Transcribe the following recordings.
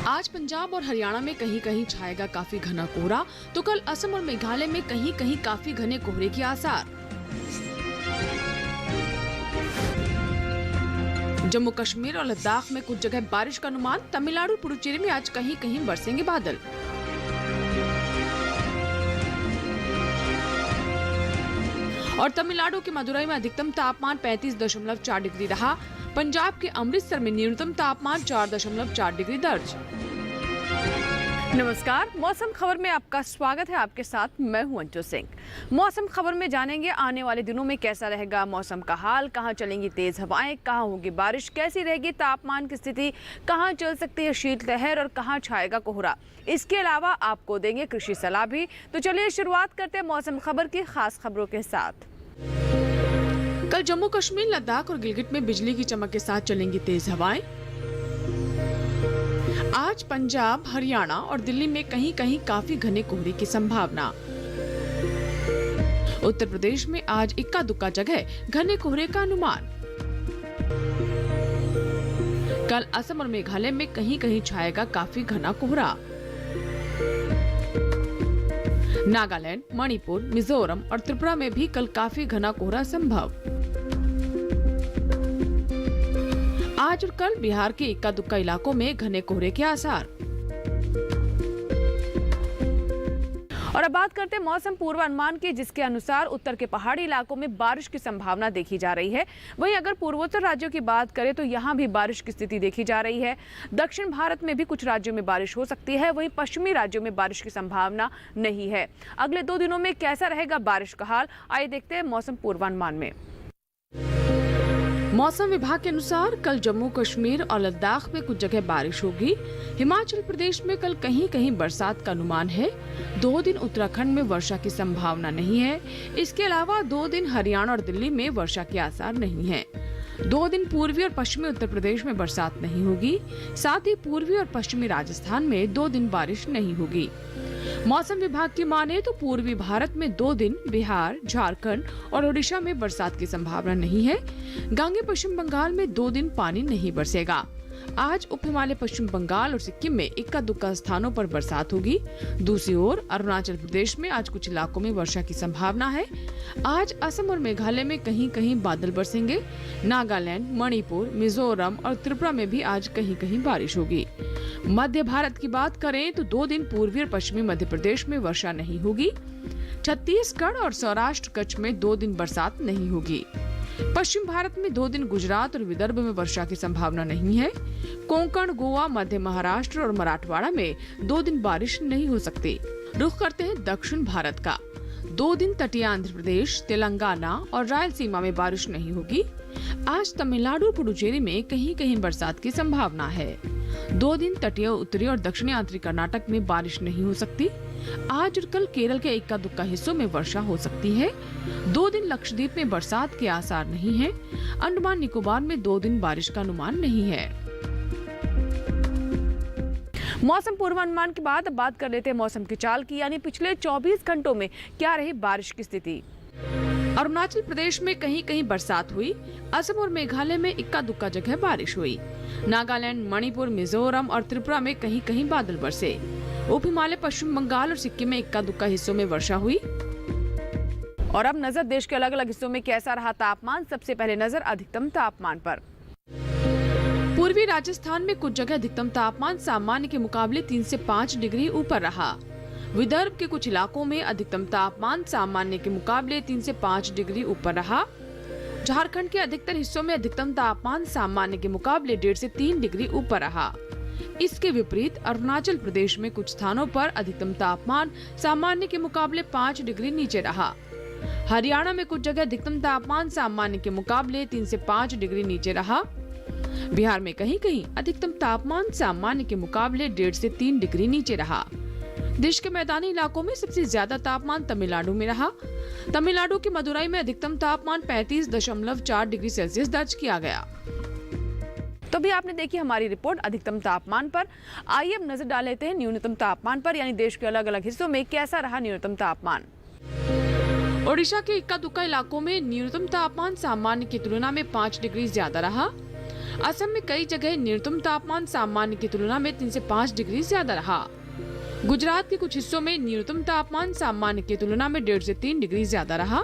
आज पंजाब और हरियाणा में कहीं कहीं छाएगा काफी घना कोहरा, तो कल असम और मेघालय में कहीं कहीं काफी घने कोहरे के आसार। जम्मू कश्मीर और लद्दाख में कुछ जगह बारिश का अनुमान। तमिलनाडु पुडुचेरी में आज कहीं कहीं बरसेंगे बादल। और तमिलनाडु के मदुरई में अधिकतम तापमान 35.4 डिग्री रहा। पंजाब के अमृतसर में न्यूनतम तापमान 4.4 डिग्री दर्ज। नमस्कार, मौसम खबर में आपका स्वागत है। आपके साथ मैं हूं अंजू सिंह। मौसम खबर में जानेंगे आने वाले दिनों में कैसा रहेगा मौसम का हाल, कहां चलेंगी तेज हवाएं, कहां होगी बारिश, कैसी रहेगी तापमान की स्थिति, कहां चल सकती है शीतलहर और कहां छाएगा कोहरा। इसके अलावा आपको देंगे कृषि सलाह भी। तो चलिए शुरुआत करते हैं मौसम खबर की खास खबरों के साथ। कल जम्मू कश्मीर, लद्दाख और गिलगित में बिजली की चमक के साथ चलेंगी तेज हवाएं। आज पंजाब, हरियाणा और दिल्ली में कहीं कहीं काफी घने कोहरे की संभावना। उत्तर प्रदेश में आज इक्का दुक्का जगह घने कोहरे का अनुमान। कल असम और मेघालय में कहीं कहीं छाएगा काफी घना कोहरा। नागालैंड, मणिपुर, मिजोरम और त्रिपुरा में भी कल काफी घना कोहरा संभव। आज और कल बिहार के इक्का दुक्का इलाकों में घने कोहरे के आसार। और अब बात करते हैं मौसम पूर्वानुमान की, जिसके अनुसार उत्तर के पहाड़ी इलाकों में बारिश की संभावना देखी जा रही है। वहीं अगर पूर्वोत्तर राज्यों की बात करें तो यहां भी बारिश की स्थिति देखी जा रही है। दक्षिण भारत में भी कुछ राज्यों में बारिश हो सकती है, वहीं पश्चिमी राज्यों में बारिश की संभावना नहीं है। अगले 2 दिनों में कैसा रहेगा बारिश का हाल, आइए देखते हैं मौसम पूर्वानुमान में। मौसम विभाग के अनुसार कल जम्मू कश्मीर और लद्दाख में कुछ जगह बारिश होगी। हिमाचल प्रदेश में कल कहीं कहीं बरसात का अनुमान है। 2 दिन उत्तराखंड में वर्षा की संभावना नहीं है। इसके अलावा 2 दिन हरियाणा और दिल्ली में वर्षा के आसार नहीं है। 2 दिन पूर्वी और पश्चिमी उत्तर प्रदेश में बरसात नहीं होगी। साथ ही पूर्वी और पश्चिमी राजस्थान में 2 दिन बारिश नहीं होगी। मौसम विभाग की माने तो पूर्वी भारत में 2 दिन बिहार, झारखंड और ओडिशा में बरसात की संभावना नहीं है। गांगे पश्चिम बंगाल में 2 दिन पानी नहीं बरसेगा। आज उप हिमालय पश्चिम बंगाल और सिक्किम में इक्का दुक्का स्थानों पर बरसात होगी। दूसरी ओर अरुणाचल प्रदेश में आज कुछ इलाकों में वर्षा की संभावना है। आज असम और मेघालय में कहीं कहीं बादल बरसेंगे। नागालैंड, मणिपुर, मिजोरम और त्रिपुरा में भी आज कहीं कहीं बारिश होगी। मध्य भारत की बात करें तो 2 दिन पूर्वी और पश्चिमी मध्य प्रदेश में वर्षा नहीं होगी। छत्तीसगढ़ और सौराष्ट्र कच्छ में 2 दिन बरसात नहीं होगी। पश्चिम भारत में 2 दिन गुजरात और विदर्भ में वर्षा की संभावना नहीं है। कोंकण, गोवा, मध्य महाराष्ट्र और मराठवाड़ा में 2 दिन बारिश नहीं हो सकती। रुख करते हैं दक्षिण भारत का। 2 दिन तटीय आंध्र प्रदेश, तेलंगाना और रायलसीमा में बारिश नहीं होगी। आज तमिलनाडु, पुडुचेरी में कहीं कहीं बरसात की संभावना है। 2 दिन तटीय उत्तरी और दक्षिणी आंतरिक कर्नाटक में बारिश नहीं हो सकती। आज और कल केरल के इक्का दुक्का हिस्सों में वर्षा हो सकती है। 2 दिन लक्षद्वीप में बरसात के आसार नहीं है। अंडमान निकोबार में 2 दिन बारिश का अनुमान नहीं है। मौसम पूर्वानुमान के बाद अब बात कर लेते हैं मौसम की चाल की, यानी पिछले 24 घंटों में क्या रही बारिश की स्थिति। अरुणाचल प्रदेश में कहीं कहीं बरसात हुई। असम और मेघालय में इक्का दुक्का जगह बारिश हुई। नागालैंड, मणिपुर, मिजोरम और त्रिपुरा में कहीं कहीं बादल बरसे। उप हिमालय पश्चिम बंगाल और सिक्किम में इक्का दुक्का हिस्सों में वर्षा हुई। और अब नजर देश के अलग अलग हिस्सों में कैसा रहा तापमान। सबसे पहले नजर अधिकतम तापमान पर। पूर्वी राजस्थान में कुछ जगह अधिकतम तापमान सामान्य के मुकाबले 3 से 5 डिग्री ऊपर रहा। विदर्भ के कुछ इलाकों में अधिकतम तापमान सामान्य के मुकाबले 3 से 5 डिग्री ऊपर रहा। झारखंड के अधिकतर हिस्सों में अधिकतम तापमान सामान्य के मुकाबले 1.5 से 3 डिग्री ऊपर रहा। इसके विपरीत अरुणाचल प्रदेश में कुछ स्थानों पर अधिकतम तापमान सामान्य के मुकाबले 5 डिग्री नीचे रहा। हरियाणा में कुछ जगह अधिकतम तापमान सामान्य के मुकाबले 3 से 5 डिग्री नीचे रहा। बिहार में कहीं कहीं अधिकतम तापमान सामान्य के मुकाबले 1.5 से 3 डिग्री नीचे रहा। देश के मैदानी इलाकों में सबसे ज्यादा तापमान तमिलनाडु में रहा। तमिलनाडु के मदुरई में अधिकतम तापमान 35.4 डिग्री सेल्सियस दर्ज किया गया। तो भी आपने देखी हमारी रिपोर्ट अधिकतम तापमान पर। आइए अब नजर डाल लेते हैं न्यूनतम तापमान पर, यानी देश के अलग अलग हिस्सों में कैसा रहा न्यूनतम तापमान। ओडिशा के इक्का दुक्का इलाकों में न्यूनतम तापमान सामान्य की तुलना में 5 डिग्री ज्यादा रहा। असम में कई जगह न्यूनतम तापमान सामान्य की तुलना में 3 से 5 डिग्री ज्यादा रहा। गुजरात के कुछ हिस्सों में न्यूनतम तापमान सामान्य की तुलना में 1.5 से 3 डिग्री ज्यादा रहा।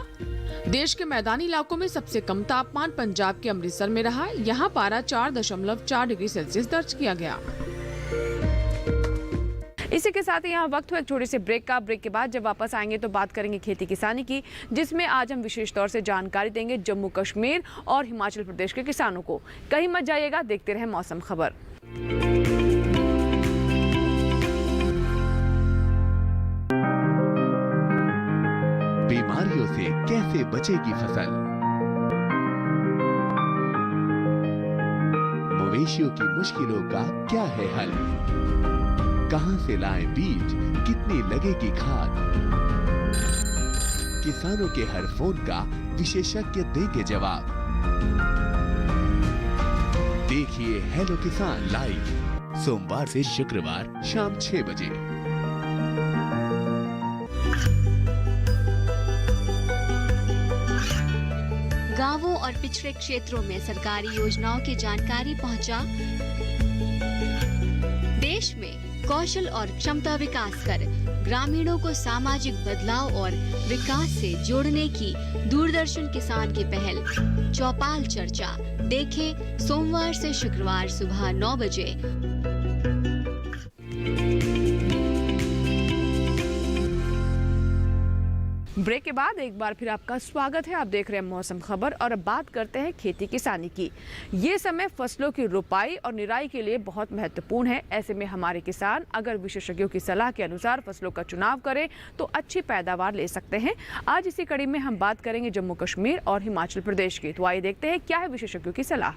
देश के मैदानी इलाकों में सबसे कम तापमान पंजाब के अमृतसर में रहा। यहाँ पारा 4.4 डिग्री सेल्सियस दर्ज किया गया। इसी के साथ ही यहाँ वक्त हुआ एक छोटे से ब्रेक का। ब्रेक के बाद जब वापस आएंगे तो बात करेंगे खेती किसानी की, जिसमें आज हम विशेष तौर से जानकारी देंगे जम्मू कश्मीर और हिमाचल प्रदेश के किसानों को। कहीं मत जाइएगा, देखते रहे मौसम खबर। बीमारियों से कैसे बचेगी फसल, मवेशियों की मुश्किलों का क्या है हल, कहां से लाएं बीज, कितनी लगेगी खाद, किसानों के हर फोन का विशेषज्ञ देंगे जवाब। देखिए हेलो किसान लाइव सोमवार से शुक्रवार शाम 6 बजे। गांवों और पिछड़े क्षेत्रों में सरकारी योजनाओं की जानकारी पहुंचा। देश में कौशल और क्षमता विकास कर ग्रामीणों को सामाजिक बदलाव और विकास से जोड़ने की दूरदर्शन किसान की पहल चौपाल चर्चा देखें सोमवार से शुक्रवार सुबह 9 बजे। ब्रेक के बाद एक बार फिर आपका स्वागत है। आप देख रहे हैं मौसम खबर और अब बात करते हैं खेती किसानी की। ये समय फसलों की रुपाई और निराई के लिए बहुत महत्वपूर्ण है। ऐसे में हमारे किसान अगर विशेषज्ञों की सलाह के अनुसार फसलों का चुनाव करें तो अच्छी पैदावार ले सकते हैं। आज इसी कड़ी में हम बात करेंगे जम्मू कश्मीर और हिमाचल प्रदेश की। तो आइए देखते हैं क्या है विशेषज्ञों की सलाह।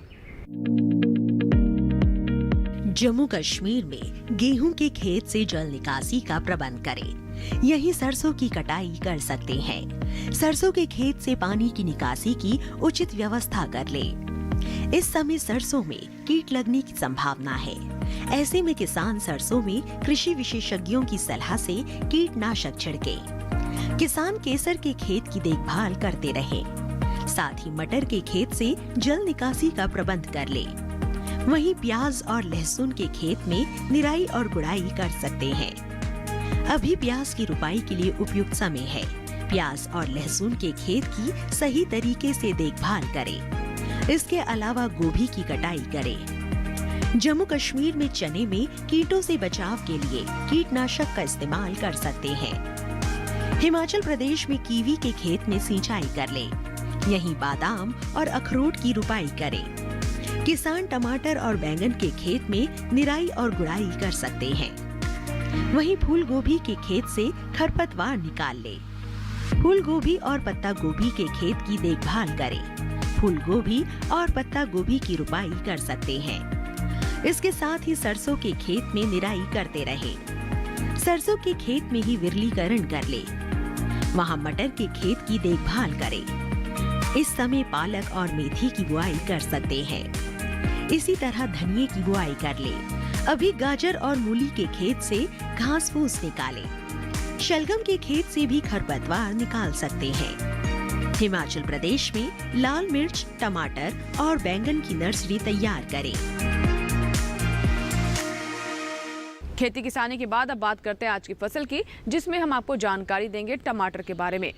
जम्मू कश्मीर में गेहूं के खेत से जल निकासी का प्रबंध करें। यहीं सरसों की कटाई कर सकते हैं। सरसों के खेत से पानी की निकासी की उचित व्यवस्था कर लें। इस समय सरसों में कीट लगने की संभावना है। ऐसे में किसान सरसों में कृषि विशेषज्ञों की सलाह से कीटनाशक छिड़कें। किसान केसर के खेत की देखभाल करते रहें। साथ ही मटर के खेत से जल निकासी का प्रबंध कर लें। वहीं प्याज और लहसुन के खेत में निराई और गुड़ाई कर सकते हैं। अभी प्याज की रुपाई के लिए उपयुक्त समय है। प्याज और लहसुन के खेत की सही तरीके से देखभाल करें। इसके अलावा गोभी की कटाई करें। जम्मू कश्मीर में चने में कीटों से बचाव के लिए कीटनाशक का इस्तेमाल कर सकते हैं। हिमाचल प्रदेश में कीवी के खेत में सिंचाई कर लें। यहीं बादाम और अखरोट की रुपाई करें। किसान टमाटर और बैंगन के खेत में निराई और गुड़ाई कर सकते हैं। वहीं फूल गोभी के खेत से खरपतवार निकाल ले। फूल गोभी और पत्ता गोभी के खेत की देखभाल करें। फूल गोभी और पत्ता गोभी की रुपाई कर सकते हैं। इसके साथ ही सरसों के खेत में निराई करते रहें। सरसों के खेत में ही विरलीकरण कर ले। वहां मटर के खेत की देखभाल करें। इस समय पालक और मेथी की बुआई कर सकते हैं। इसी तरह धनिये की बुआई कर ले। अभी गाजर और मूली के खेत से घास फूस निकालें। शलगम के खेत से भी खरपतवार निकाल सकते हैं। हिमाचल प्रदेश में लाल मिर्च, टमाटर और बैंगन की नर्सरी तैयार करें। खेती किसानी के बाद अब बात करते हैं आज की फसल की, जिसमें हम आपको जानकारी देंगे टमाटर के बारे में।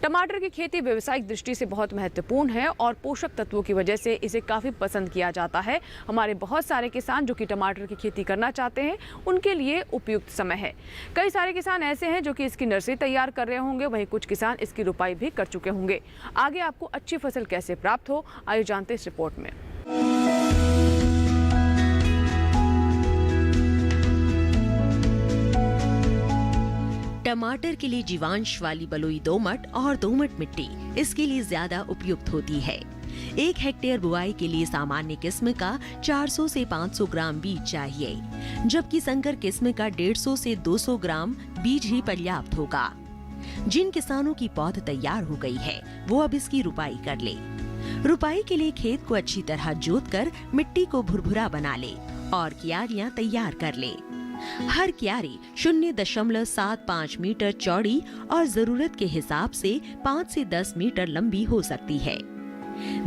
टमाटर की खेती व्यावसायिक दृष्टि से बहुत महत्वपूर्ण है और पोषक तत्वों की वजह से इसे काफ़ी पसंद किया जाता है। हमारे बहुत सारे किसान जो कि टमाटर की खेती करना चाहते हैं उनके लिए उपयुक्त समय है। कई सारे किसान ऐसे हैं जो कि इसकी नर्सरी तैयार कर रहे होंगे, वहीं कुछ किसान इसकी रुपाई भी कर चुके होंगे। आगे आपको अच्छी फसल कैसे प्राप्त हो, आइए जानते हैं इस रिपोर्ट में। टमाटर के लिए जीवांश वाली बलुई दोमट और दोमट मिट्टी इसके लिए ज्यादा उपयुक्त होती है। 1 हेक्टेयर बुआई के लिए सामान्य किस्म का 400 से 500 ग्राम बीज चाहिए, जबकि संकर किस्म का 150 से 200 ग्राम बीज ही पर्याप्त होगा। जिन किसानों की पौध तैयार हो गई है वो अब इसकी रुपाई कर ले। रुपाई के लिए खेत को अच्छी तरह जोतकर मिट्टी को भुरभुरा बना ले और क्यारियां तैयार कर ले। हर क्यारी 0.75 मीटर चौड़ी और जरूरत के हिसाब से 5 से 10 मीटर लंबी हो सकती है।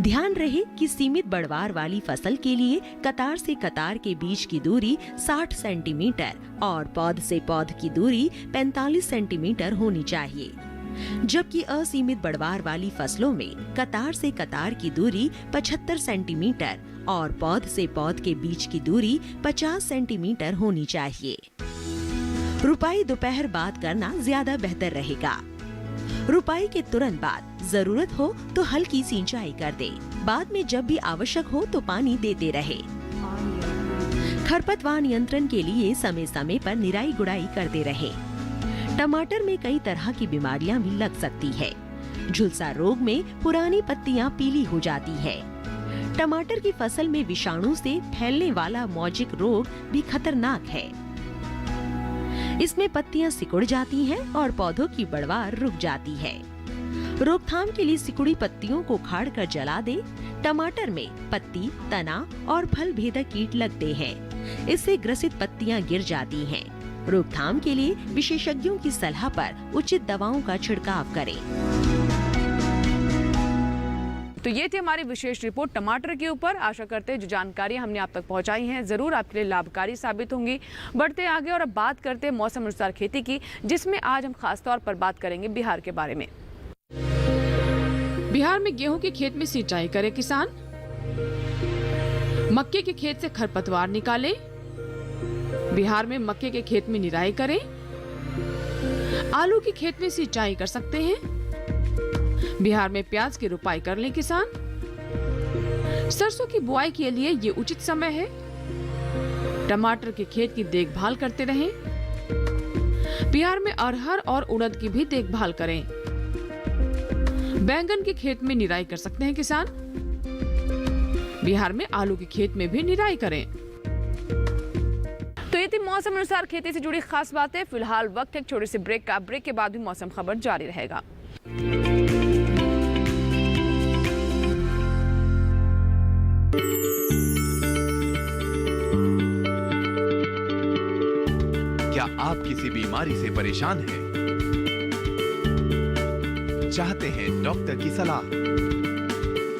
ध्यान रहे कि सीमित बढ़वार वाली फसल के लिए कतार से कतार के बीच की दूरी 60 सेंटीमीटर और पौध से पौध की दूरी 45 सेंटीमीटर होनी चाहिए, जबकि असीमित बढ़वार वाली फसलों में कतार से कतार की दूरी 75 सेंटीमीटर और पौध से पौध के बीच की दूरी 50 सेंटीमीटर होनी चाहिए। रुपाई दोपहर बाद करना ज्यादा बेहतर रहेगा। रुपाई के तुरंत बाद जरूरत हो तो हल्की सिंचाई कर दे। बाद में जब भी आवश्यक हो तो पानी देते रहे। खरपतवार नियंत्रण के लिए समय समय पर निराई गुड़ाई करते रहे। टमाटर में कई तरह की बीमारियां भी लग सकती है। झुलसा रोग में पुरानी पत्तियां पीली हो जाती है। टमाटर की फसल में विषाणु से फैलने वाला मौजिक रोग भी खतरनाक है। इसमें पत्तियां सिकुड़ जाती हैं और पौधों की बढ़वार रुक जाती है। रोकथाम के लिए सिकुड़ी पत्तियों को उखाड़ कर जला दे। टमाटर में पत्ती, तना और फल भेदक कीट लगते हैं। इससे ग्रसित पत्तियां गिर जाती हैं। रोकथाम के लिए विशेषज्ञों की सलाह पर उचित दवाओं का छिड़काव करें। तो ये थी हमारी विशेष रिपोर्ट टमाटर के ऊपर। आशा करते हैं जो जानकारी हमने आप तक पहुंचाई है जरूर आपके लिए लाभकारी साबित होंगी। बढ़ते आगे और अब बात करते हैं मौसम अनुसार खेती की, जिसमें आज हम खास तौर पर बात करेंगे बिहार के बारे में। बिहार में गेहूं के खेत में सिंचाई करे किसान, मक्के के खेत से खरपतवार निकाले, बिहार में मक्के के खेत में निराई करें, आलू के खेत में सिंचाई कर सकते हैं, बिहार में प्याज की रुपाई कर लें किसान, सरसों की बुआई के लिए ये उचित समय है, टमाटर के खेत की देखभाल करते रहें, बिहार में अरहर और उड़द की भी देखभाल करें, बैंगन के खेत में निराई कर सकते हैं किसान, बिहार में आलू के खेत में भी निराई करें। तो ये थी मौसम अनुसार खेती से जुड़ी खास बातें। फिलहाल वक्त है एक छोटे से ब्रेक का। ब्रेक के बाद भी मौसम खबर जारी रहेगा। क्या आप किसी बीमारी से परेशान हैं? चाहते हैं डॉक्टर की सलाह?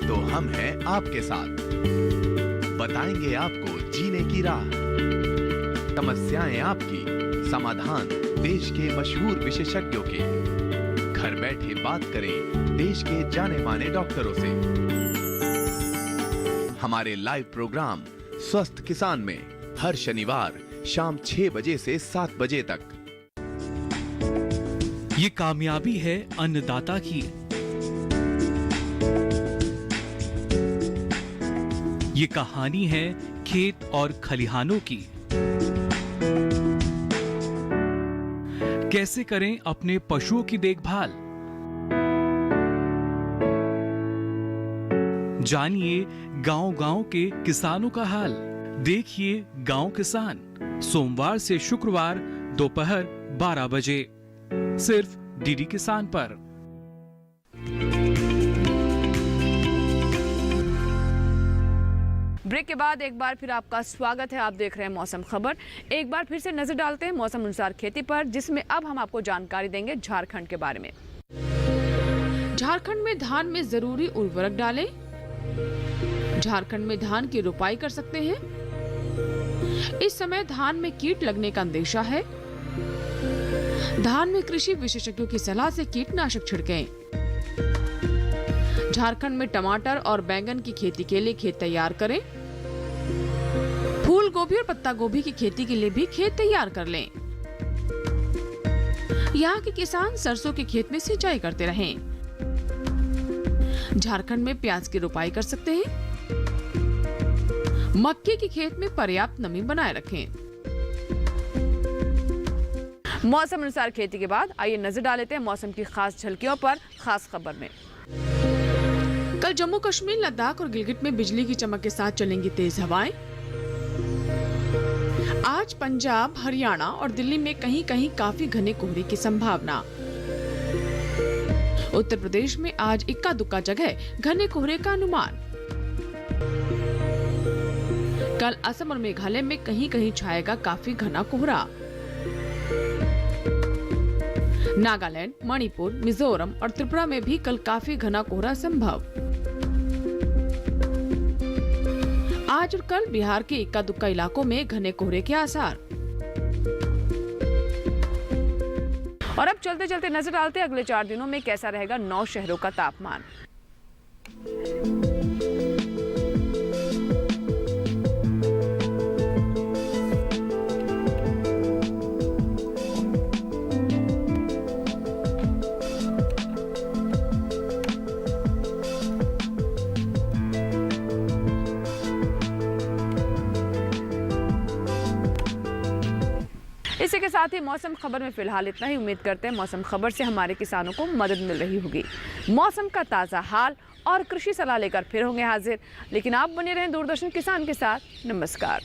तो हम हैं आपके साथ। बताएंगे आपको जीने की राह। समस्याएं आपकी, समाधान देश के मशहूर विशेषज्ञों के। घर बैठे बात करें देश के जाने माने डॉक्टरों से। हमारे लाइव प्रोग्राम स्वस्थ किसान में हर शनिवार शाम 6 बजे से 7 बजे तक। ये कामयाबी है अन्नदाता की। ये कहानी है खेत और खलिहानों की। कैसे करें अपने पशुओं की देखभाल, जानिए गांव-गांव के किसानों का हाल। देखिए गांव किसान सोमवार से शुक्रवार दोपहर 12 बजे सिर्फ डीडी किसान पर। ब्रेक के बाद एक बार फिर आपका स्वागत है। आप देख रहे हैं मौसम खबर। एक बार फिर से नजर डालते हैं मौसम अनुसार खेती पर, जिसमें अब हम आपको जानकारी देंगे झारखंड के बारे में। झारखंड में धान में जरूरी उर्वरक डालें। झारखंड में धान की रुपाई कर सकते हैं। इस समय धान में कीट लगने का अंदेशा है। धान में कृषि विशेषज्ञों की सलाह से कीटनाशक छिड़कें। झारखंड में टमाटर और बैंगन की खेती के लिए खेत तैयार करें। फूल गोभी और पत्ता गोभी की खेती के लिए भी खेत तैयार कर लें। यहाँ के किसान सरसों के खेत में सिंचाई करते रहें। झारखंड में प्याज की रुपाई कर सकते हैं। मक्के के खेत में पर्याप्त नमी बनाए रखें। मौसम अनुसार खेती के बाद आइए नजर डालते हैं मौसम की खास झलकियों पर खास खबर में। कल जम्मू कश्मीर, लद्दाख और गिलगित में बिजली की चमक के साथ चलेंगी तेज हवाएं। आज पंजाब, हरियाणा और दिल्ली में कहीं कहीं काफी घने कोहरे की संभावना। उत्तर प्रदेश में आज इक्का दुक्का जगह घने कोहरे का अनुमान। कल असम और मेघालय में कहीं कहीं छाएगा काफी घना कोहरा। नागालैंड, मणिपुर, मिजोरम और त्रिपुरा में भी कल काफी घना कोहरा संभव। आज और कल बिहार के इक्का दुक्का इलाकों में घने कोहरे के आसार। और अब चलते चलते नजर डालते अगले 4 दिनों में कैसा रहेगा 9 शहरों का तापमान। इसी के साथ ही मौसम खबर में फिलहाल इतना ही। उम्मीद करते हैं मौसम खबर से हमारे किसानों को मदद मिल रही होगी। मौसम का ताज़ा हाल और कृषि सलाह लेकर फिर होंगे हाजिर, लेकिन आप बने रहें दूरदर्शन किसान के साथ। नमस्कार।